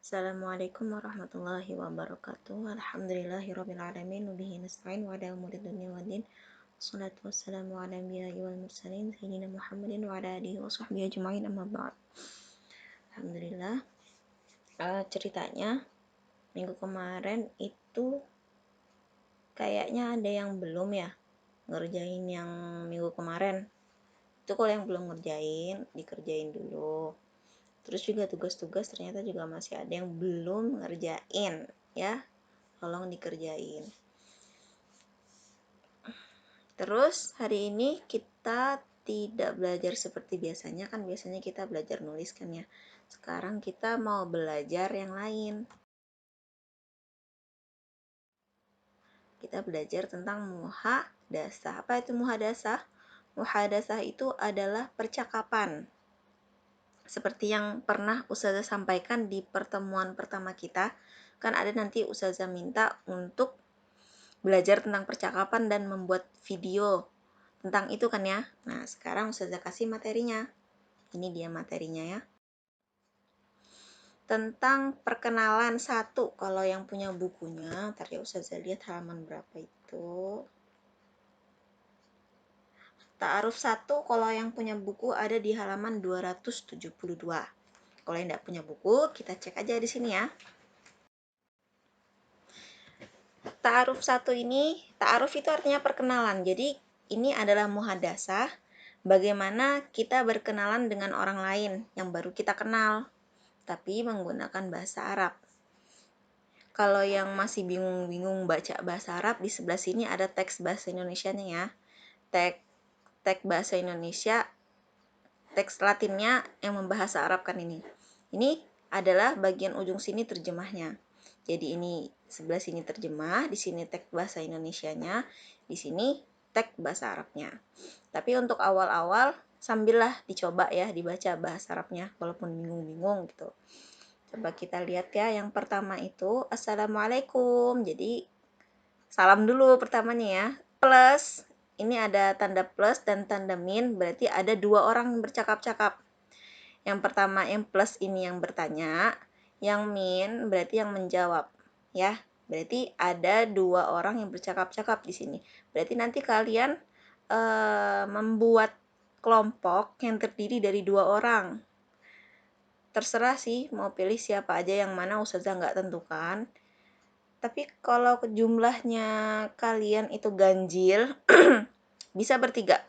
Assalamualaikum warahmatullahi wabarakatuh. Alhamdulillahirabbil alamin wa bihi nasta'in wa ala umuri dunya waddin. Wassalatu wassalamu ala anbiya'i wal mursalin sayyidina Muhammadin wa ala alihi wa sahbihi ajma'in amma ba'd. Alhamdulillah. Ceritanya minggu kemarin itu kayaknya ada yang belum ya ngerjain yang minggu kemarin. Itu kalau yang belum ngerjain, dikerjain dulu. Terus juga tugas-tugas ternyata juga masih ada yang belum ngerjain ya, tolong dikerjain. Terus hari ini kita tidak belajar seperti biasanya, kan biasanya kita belajar nulis kan ya. Sekarang kita mau belajar yang lain. Kita belajar tentang muhadasah. Apa itu muhadasah? Muhadasah itu adalah percakapan. Seperti yang pernah Ustazah sampaikan di pertemuan pertama kita, kan ada nanti Ustazah minta untuk belajar tentang percakapan dan membuat video tentang itu kan ya. Nah, sekarang Ustazah kasih materinya. Ini dia materinya ya. Tentang perkenalan satu, kalau yang punya bukunya, ntar ya Ustazah lihat halaman berapa itu. Ta'aruf 1 kalau yang punya buku ada di halaman 272. Kalau yang tidak punya buku, kita cek aja di sini ya. Ta'aruf 1 ini, ta'aruf itu artinya perkenalan. Jadi ini adalah muhadasah, bagaimana kita berkenalan dengan orang lain yang baru kita kenal, tapi menggunakan bahasa Arab. Kalau yang masih bingung-bingung baca bahasa Arab, di sebelah sini ada teks bahasa Indonesianya ya. Teks bahasa Indonesia, teks Latinnya yang membahasa Arab kan ini. Ini adalah bagian ujung sini terjemahnya. Jadi ini sebelah sini terjemah, di sini teks bahasa Indonesianya, di sini teks bahasa Arabnya. Tapi untuk awal-awal sambillah dicoba ya dibaca bahasa Arabnya walaupun bingung-bingung gitu. Coba kita lihat ya, yang pertama itu Assalamualaikum. Jadi salam dulu pertamanya ya. Plus, ini ada tanda plus dan tanda min, berarti ada dua orang yang bercakap-cakap. Yang pertama yang plus ini yang bertanya, yang min berarti yang menjawab ya. Berarti ada dua orang yang bercakap-cakap di sini. Berarti nanti kalian membuat kelompok yang terdiri dari dua orang. Terserah sih mau pilih siapa aja, yang mana Ustazah nggak tentukan. Tapi kalau jumlahnya kalian itu ganjil, bisa bertiga.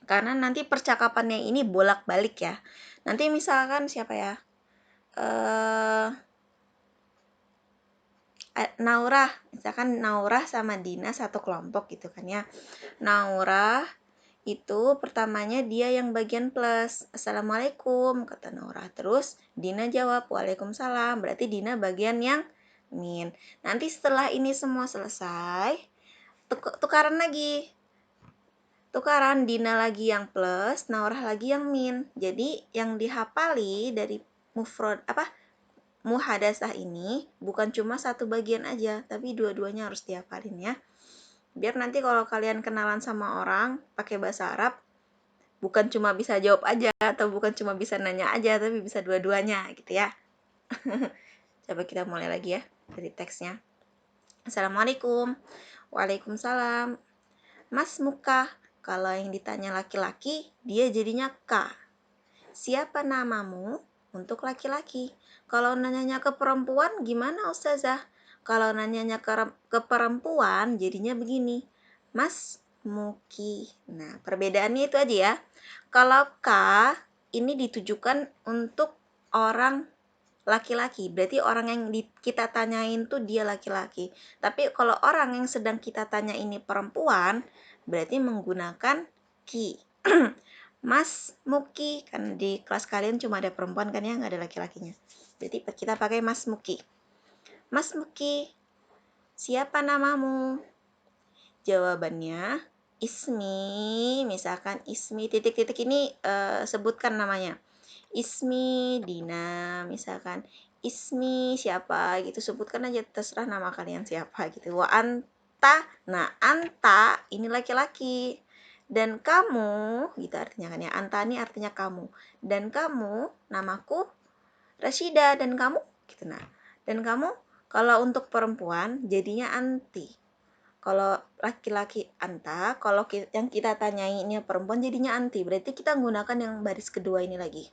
Karena nanti percakapannya ini bolak-balik ya. Nanti misalkan siapa ya? Naurah, misalkan Naurah sama Dina satu kelompok gitu kan ya. Naurah itu pertamanya dia yang bagian plus. Assalamualaikum, kata Naurah. Terus Dina jawab waalaikumsalam. Berarti Dina bagian yang min. Nanti setelah ini semua selesai, tukaran lagi. Tukaran, Dina lagi yang plus, Naurah lagi yang min. Jadi yang dihafali dari muhadasah ini bukan cuma satu bagian aja, tapi dua-duanya harus dihafalin ya. Biar nanti kalau kalian kenalan sama orang pakai bahasa Arab, bukan cuma bisa jawab aja atau bukan cuma bisa nanya aja, tapi bisa dua-duanya gitu ya. Coba kita mulai lagi ya dari teksnya. Assalamualaikum. Waalaikumsalam. Mas muka. Kalau yang ditanya laki-laki, dia jadinya K. Siapa namamu? Untuk laki-laki. Kalau nanyanya ke perempuan, gimana Ustazah? Kalau nanyanya ke perempuan, jadinya begini. Mas Muki. Nah, perbedaannya itu aja ya. Kalau K, ini ditujukan untuk orang laki-laki. Berarti orang yang kita tanyain tuh dia laki-laki. Tapi kalau orang yang sedang kita tanya ini perempuan, berarti menggunakan ki. Mas Muki, kan di kelas kalian cuma ada perempuan kan ya, nggak ada laki-lakinya. Berarti kita pakai Mas Muki. Mas Muki, siapa namamu? Jawabannya Ismi, misalkan Ismi titik-titik ini sebutkan namanya. Ismi Dina, misalkan Ismi siapa gitu, sebutkan aja, terserah nama kalian siapa gitu. Wa anta, nah anta ini laki-laki, dan kamu gitu artinya kan ya. Anta ini artinya kamu, dan kamu namaku Rashida, dan kamu gitu. Nah, dan kamu kalau untuk perempuan jadinya anti. Kalau laki-laki anta, kalau yang kita tanyai ini perempuan jadinya anti. Berarti kita menggunakan yang baris kedua ini lagi.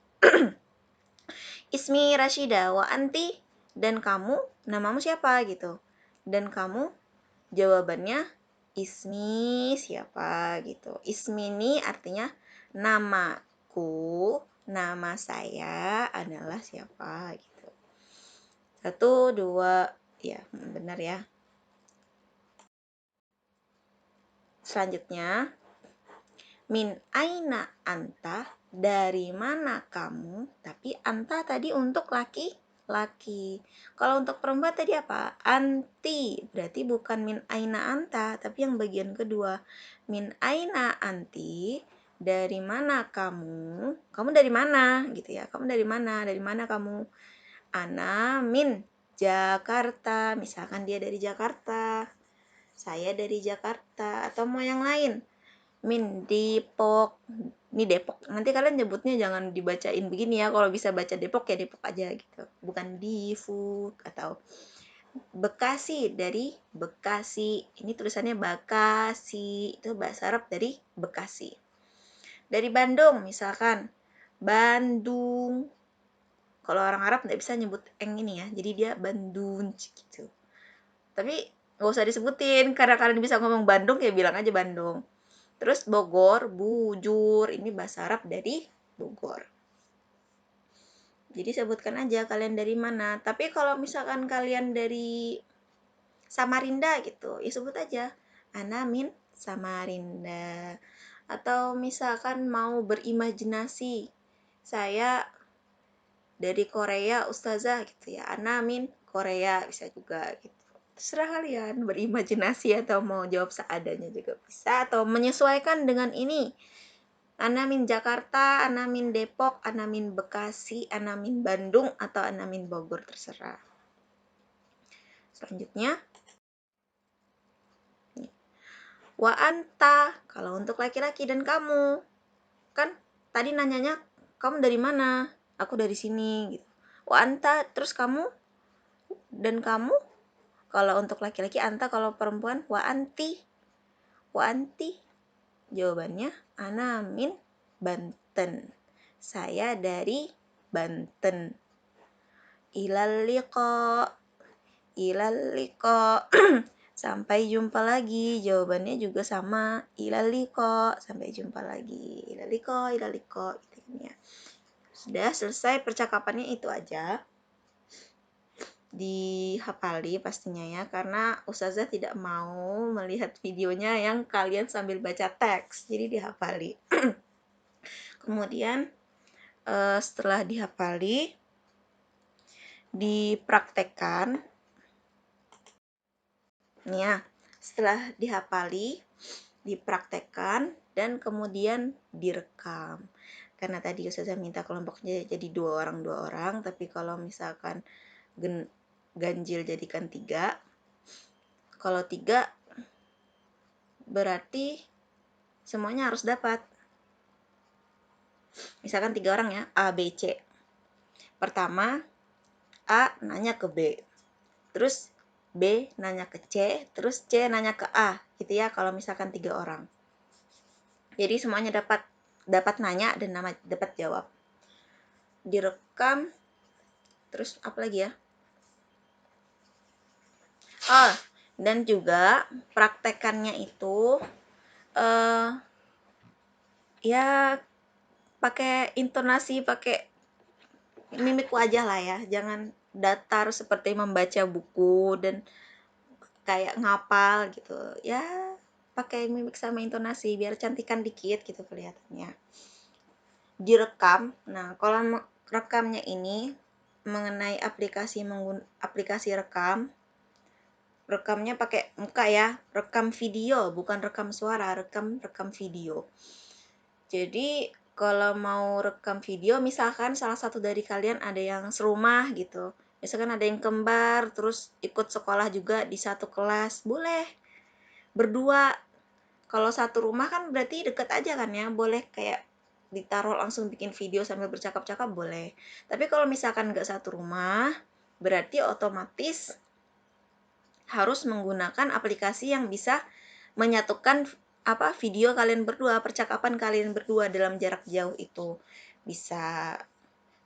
Ismi Rashida wa anti, dan kamu namamu siapa gitu. Dan kamu jawabannya ismi siapa gitu. Ismi ini artinya namaku, nama saya adalah siapa gitu. 1, 2, ya benar ya. Selanjutnya, min aina anta, dari mana kamu, tapi anta tadi untuk laki. Kalau untuk perempuan tadi apa? Anti, berarti bukan min aina anta, tapi yang bagian kedua. Min aina anti, dari mana kamu dari mana gitu ya, kamu dari mana kamu. Ana min Jakarta, misalkan dia dari Jakarta, saya dari Jakarta, atau mau yang lain. Min Depok, ini Depok. Nanti kalian nyebutnya jangan dibacain begini ya. Kalau bisa baca Depok ya Depok aja gitu. Bukan Difuk atau Bekasi, dari Bekasi. Ini tulisannya Bakasi. Itu bahasa Arab dari Bekasi. Dari Bandung misalkan Bandung. Kalau orang Arab nggak bisa nyebut eng ini ya. Jadi dia Bandung gitu. Tapi nggak usah disebutin karena kalian bisa ngomong Bandung ya bilang aja Bandung. Terus Bogor, Bujur, ini bahasa Arab dari Bogor. Jadi sebutkan aja kalian dari mana. Tapi kalau misalkan kalian dari Samarinda gitu, ya sebut aja Ana min Samarinda. Atau misalkan mau berimajinasi, saya dari Korea Ustazah gitu ya, Ana min Korea, bisa juga gitu. Terserah kalian berimajinasi atau mau jawab seadanya juga bisa, atau menyesuaikan dengan ini. Ana min Jakarta, Ana min Depok, Ana min Bekasi, Ana min Bandung, atau Ana min Bogor, terserah. Selanjutnya, wa anta, kalau untuk laki-laki, dan kamu. Kan tadi nanyanya kamu dari mana? Aku dari sini gitu. Wa anta, terus kamu dan kamu. Kalau untuk laki-laki anta, kalau perempuan wa anti. Wa anti. Jawabannya ana min Banten. Saya dari Banten. Ilal liqa. Ilal liqa. Sampai jumpa lagi. Jawabannya juga sama. Ilal liqa. Sampai jumpa lagi. Ilal liqa, ilal liqa. Gitu ya. Sudah selesai percakapannya, itu aja. Dihafali pastinya ya, karena Ustazah tidak mau melihat videonya yang kalian sambil baca teks. Jadi dihafali. Kemudian setelah dihafali, dipraktekkan. Ya, setelah dihafali, dipraktekkan, dan kemudian direkam. Karena tadi Ustazah minta kelompoknya jadi 2 orang, tapi kalau misalkan ganjil jadikan 3. Kalau 3 berarti semuanya harus dapat. Misalkan 3 orang ya, A, B, C. Pertama, A nanya ke B. Terus B nanya ke C, terus C nanya ke A. Gitu ya kalau misalkan 3 orang. Jadi semuanya dapat nanya dan dapat jawab. Direkam. Terus apa lagi ya? Oh, dan juga praktekannya itu ya pakai intonasi, pakai mimik wajah lah ya. Jangan datar seperti membaca buku dan kayak ngapal gitu. Ya, pakai mimik sama intonasi biar cantikan dikit gitu kelihatannya. Direkam. Nah, kalau rekamnya ini mengenai aplikasi rekam. Rekamnya pakai muka ya, rekam video, bukan rekam suara, rekam video. Jadi kalau mau rekam video, misalkan salah satu dari kalian ada yang serumah gitu, misalkan ada yang kembar, terus ikut sekolah juga di satu kelas, boleh berdua. Kalau satu rumah kan berarti deket aja kan ya, boleh kayak ditaruh langsung bikin video sambil bercakap-cakap boleh. Tapi kalau misalkan nggak satu rumah, berarti otomatis harus menggunakan aplikasi yang bisa menyatukan video kalian berdua, percakapan kalian berdua dalam jarak jauh itu. Bisa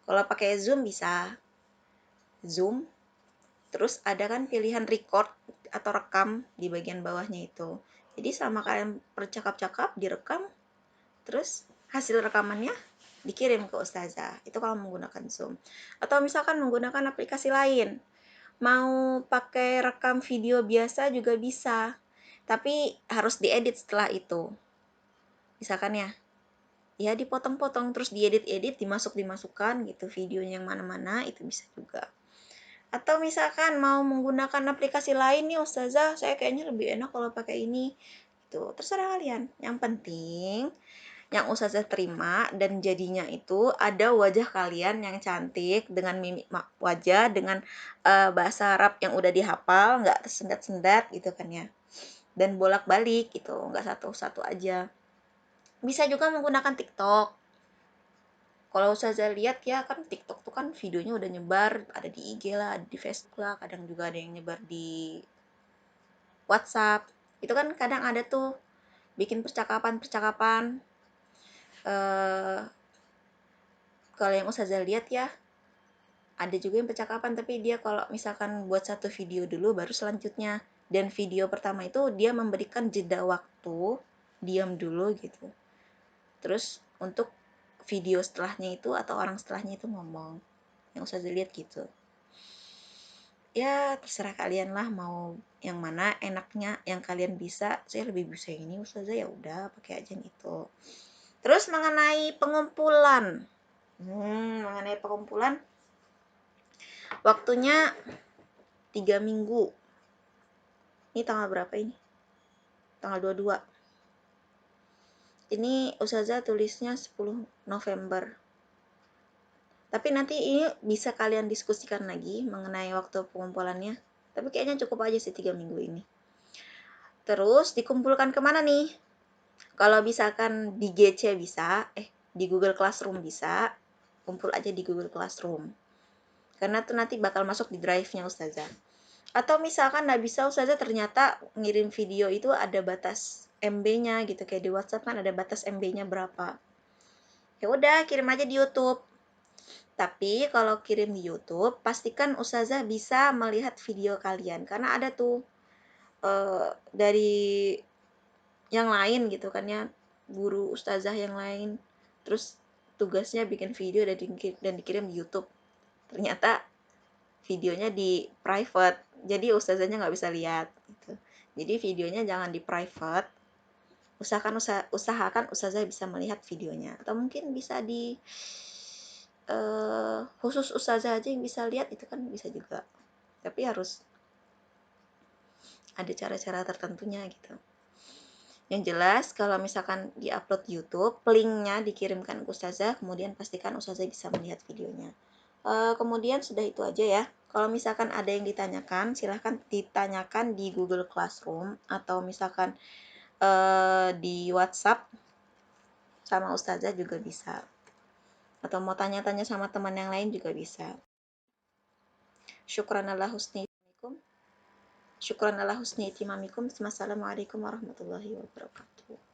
kalau pakai Zoom bisa Zoom, terus ada kan pilihan record atau rekam di bagian bawahnya itu. Jadi selama kalian bercakap-cakap direkam, terus hasil rekamannya dikirim ke ustazah. Itu kalau menggunakan Zoom. Atau misalkan menggunakan aplikasi lain, mau pakai rekam video biasa juga bisa, tapi harus diedit setelah itu. Misalkan ya dipotong-potong terus diedit-edit, dimasukkan gitu videonya yang mana-mana, itu bisa juga. Atau misalkan mau menggunakan aplikasi lain nih ustazah, saya kayaknya lebih enak kalau pakai ini, itu terserah kalian. Yang penting yang ustazah terima dan jadinya itu ada wajah kalian yang cantik dengan mimik wajah, dengan bahasa Arab yang udah dihafal, nggak tersendat-sendat gitu kan ya, dan bolak-balik gitu, nggak satu-satu aja. Bisa juga menggunakan TikTok. Kalau ustazah lihat ya kan TikTok tuh kan videonya udah nyebar, ada di IG lah, ada di Facebook lah, kadang juga ada yang nyebar di WhatsApp. Itu kan kadang ada tuh bikin percakapan-percakapan. eh Kalau yang ustazah lihat ya, ada juga yang percakapan tapi dia kalau misalkan buat satu video dulu baru selanjutnya. Dan video pertama itu dia memberikan jeda waktu, diam dulu gitu. Terus untuk video setelahnya itu atau orang setelahnya itu ngomong. Yang ustazah lihat gitu. Ya terserah kalian lah mau yang mana enaknya, yang kalian bisa. Saya lebih bisa ini ustazah, ya udah pakai aja itu. Terus mengenai pengumpulan, waktunya 3 minggu. Ini tanggal berapa ini? Tanggal 22. Ini ustazah tulisnya 10 November. Tapi nanti ini bisa kalian diskusikan lagi mengenai waktu pengumpulannya. Tapi kayaknya cukup aja sih 3 minggu ini. Terus dikumpulkan kemana nih? Kalau misalkan di GC bisa, di Google Classroom bisa, kumpul aja di Google Classroom. Karena tuh nanti bakal masuk di drive-nya ustazah. Atau misalkan nggak bisa ustazah, ternyata ngirim video itu ada batas MB-nya gitu, kayak di WhatsApp kan ada batas MB-nya berapa. Ya udah kirim aja di YouTube. Tapi kalau kirim di YouTube, pastikan ustazah bisa melihat video kalian karena ada tuh dari yang lain gitu kan ya, guru ustazah yang lain, terus tugasnya bikin video dan dikirim di YouTube. Ternyata videonya di private, jadi ustazahnya nggak bisa lihat gitu. Jadi videonya jangan di private, usahakan ustazah bisa melihat videonya, atau mungkin bisa di khusus ustazah aja yang bisa lihat, itu kan bisa juga, tapi harus ada cara-cara tertentunya gitu. Yang jelas kalau misalkan di-upload YouTube, linknya dikirimkan ke ustazah, kemudian pastikan ustazah bisa melihat videonya. Kemudian sudah itu aja ya. Kalau misalkan ada yang ditanyakan, silahkan ditanyakan di Google Classroom atau misalkan di WhatsApp sama ustazah juga bisa. Atau mau tanya-tanya sama teman yang lain juga bisa. Syukran ala husni timamikum. Syukran ala husni timamikum. Wassalamualaikum warahmatullahi wabarakatuh.